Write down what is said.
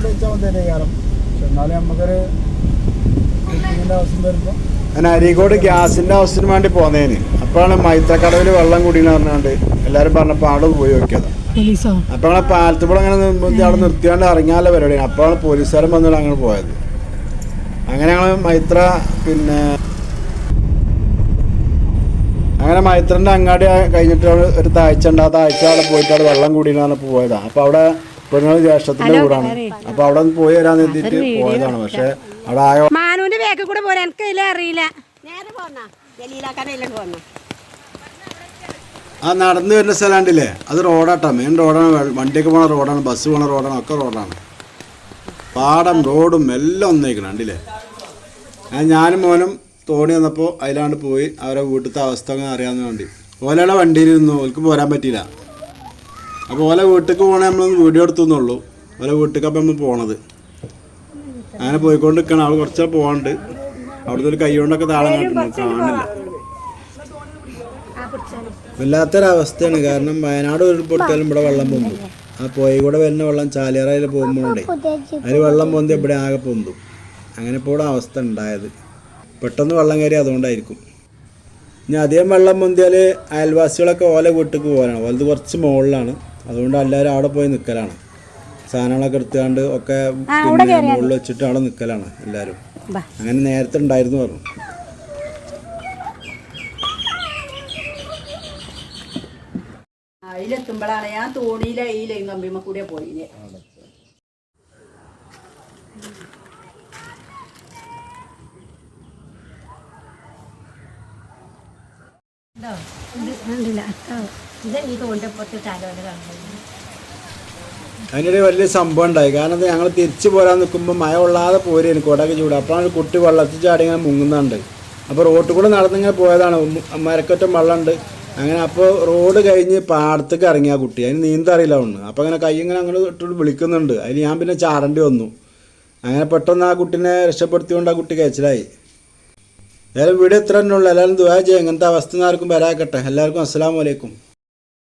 വെച്ചാൽ മതി കാരണം. പക്ഷെ എന്നാലും നമുക്കൊരു അവസ്ഥ വരുമ്പോൾ ഞാൻ അരീക്കോട് ഗ്യാസിൻ്റെ ആവശ്യത്തിന് വേണ്ടി പോന്നേന്. അപ്പോഴാണ് മൈത്രക്കടവിൽ വെള്ളം കൂടിയെന്ന് പറഞ്ഞാണ്ട് എല്ലാവരും പറഞ്ഞപ്പോൾ അവിടെ പോയി നോക്കിയതാണ്. അപ്പോൾ ഞങ്ങളെ പാലത്തുമ്പോൾ അങ്ങനെ അവിടെ നിർത്തിയാണ്ട് ഇറങ്ങാനുള്ള പരിപാടിയാണ്. അപ്പോഴാണ് പോലീസുകാരൻ വന്നിട്ട് അങ്ങനെ പോയത്. അങ്ങനെ ഞങ്ങൾ മൈത്ര അങ്ങനെ മൈത്രൻ്റെ അങ്ങാടി കഴിഞ്ഞിട്ട് ഒരു താഴ്ച ഉണ്ട്. ആ താഴ്ച അവിടെ പോയിട്ട് അവിടെ വെള്ളം കൂടിയെന്ന് പറഞ്ഞപ്പോൾ പോയതാണ്. അപ്പോൾ അവിടെ പെണ്ണുങ്ങൾ ജ്യേഷ്ഠത്തിൻ്റെ കൂടാണ്. അപ്പോൾ അവിടെ നിന്ന് പോയി വരാൻ എത്തിയിട്ട് പോയതാണ്. പക്ഷേ അവിടെ ആയ മാനുവിന്റെ ബാക്കിൽ കൂടെ പോലെ എനിക്ക് അറിയില്ല. ആ നടന്നു വരുന്ന സ്ഥലമുണ്ടല്ലേ, അത് റോഡാട്ടോ. മെയിൻ റോഡാണ്. വണ്ടിയൊക്കെ പോണ റോഡാണ്, ബസ് പോണ റോഡാണ്, ഒക്കെ റോഡാണ്. പാടം റോഡും എല്ലാം ഒന്നേക്കണം കണ്ടില്ലേ. ഞാനും മോനും തോണി വന്നപ്പോൾ അതിലാണ്ട് പോയി അവരെ വീട്ടിലത്തെ അവസ്ഥ അങ്ങനെ അറിയാമെന്ന് വേണ്ടി. ഓലയുടെ വണ്ടിയിലിരുന്നു, ഓൽക്ക് പോരാൻ പറ്റിയില്ല. അപ്പോൾ ഓല വീട്ടിലേക്ക് പോകണേ നമ്മളൊന്ന് വീഡിയോ എടുത്തുന്നുള്ളൂ. ഓല വീട്ടിലേക്ക് അപ്പം നമ്മൾ പോണത് അങ്ങനെ പോയിക്കൊണ്ട് നിൽക്കണം. അവൾ കുറച്ച് പോകാണ്ട്. അവിടുത്തെ ഒരു കൈ കൊണ്ടൊക്കെ താളം കാണില്ല. വല്ലാത്തൊരവസ്ഥയാണ്. കാരണം വയനാട് ഒരു പൊട്ടിയാലും ഇവിടെ വെള്ളം പൊന്തും. ആ പോയി കൂടെ വരുന്ന വെള്ളം ചാലിയാറയിൽ പോകുമ്പോഴേ അതിൽ വെള്ളം പൊന്തി ഇവിടെ ആകെ പൊന്തും. അങ്ങനെ ഇപ്പോൾ ഇവിടെ അവസ്ഥ ഉണ്ടായത്. പെട്ടെന്ന് വെള്ളം കയറി അതുകൊണ്ടായിരിക്കും. ഇനി അധികം വെള്ളം പൊന്തിയാൽ അയൽവാസികളൊക്കെ ഓല വീട്ടിലേക്ക് പോകാനാണ്. ഓലത് കുറച്ച് മുകളിലാണ്. അതുകൊണ്ട് എല്ലാവരും അവിടെ പോയി നിൽക്കലാണ്. സാധനങ്ങളൊക്കെ എടുത്തുകൊണ്ട് ഒക്കെ മുകളിൽ വെച്ചിട്ട് അവിടെ നിൽക്കലാണ് എല്ലാവരും. അങ്ങനെ നേരത്തെ ഉണ്ടായിരുന്നു പറഞ്ഞു. അതിലെത്തുമ്പോഴാണ് ഞാൻ തോണിയിലെ ഈ ലൈൻ കമ്പിമ്മ കൂടെ പോയില്ലേ. അതിനിടെ വലിയ സംഭവം ഉണ്ടായി. കാരണം ഞങ്ങൾ തിരിച്ചു പോരാൻ നിൽക്കുമ്പോൾ മഴ കൊള്ളാതെ പോരുകയാണ്, കൊടയൊക്കെ ചൂട്. അപ്പോഴാണ് ഒരു കുട്ടി വെള്ളത്തിൽ ചാടി ഇങ്ങനെ മുങ്ങുന്നുണ്ട്. അപ്പോൾ റോട്ടിൽ കൂടെ നടന്നിങ്ങനെ പോയതാണ്. മരക്കറ്റം വെള്ളമുണ്ട്. അങ്ങനെ അപ്പോൾ റോഡ് കഴിഞ്ഞ് പാടത്തേക്ക് ഇറങ്ങി ആ കുട്ടി. അതിന് നീന്തറിയില്ല ഒന്ന്. അപ്പോൾ അങ്ങനെ കൈ ഇങ്ങനെ അങ്ങനെ ഇട്ടിട്ട് വിളിക്കുന്നുണ്ട്. അതിന് ഞാൻ പിന്നെ ചാടേണ്ടി വന്നു. അങ്ങനെ പെട്ടെന്ന് ആ കുട്ടീനെ രക്ഷപ്പെടുത്തിക്കൊണ്ട് ആ കുട്ടി കഴിച്ചിലായി. ഏതായാലും വീഡിയോ ഇത്ര തന്നെ ഉള്ളൂ. എല്ലാവരും ദുആ ചെയ്യുക. ഇങ്ങനത്തെ അവസ്ഥ ആർക്കും വരാക്കട്ടെ. എല്ലാവർക്കും അസ്സലാമു അലൈക്കും.